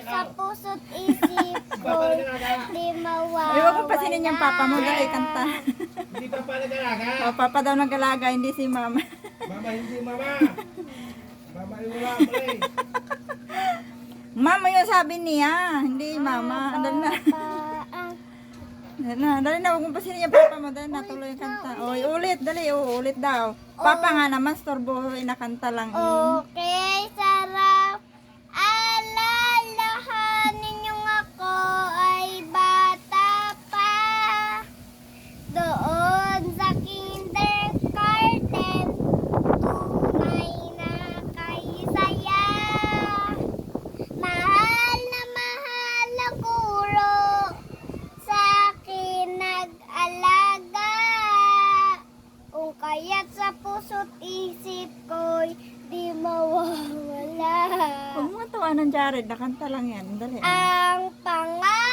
Sa puso't isip ko, di mawawala. Ay, huwag mo pasinin yung papa mo. Dali, kanta. Hindi pa nag-alaga. O, papa daw nag-alaga, hindi si mama. Mama, hindi mama. Mama, wala pre. Mama yung sabi niya, hindi mama. Dali na. Dali na, huwag mo pasinin yung papa mo. Dali na, tuloy yung kanta. O, ulit, dali, ulit daw. Papa nga naman, storbo, inakanta lang. Okay, sarap. Alalahanin niyong ako ay bata pa. Doon sa kindergarten, tunay na kay saya. Mahal na guro, sa akin nag-alaga. Kung kaya't sa puso't isip ko'y di mawawala. Huwag mo tawanan, Jared. Nakanta lang yan. Dali. Ang pangalan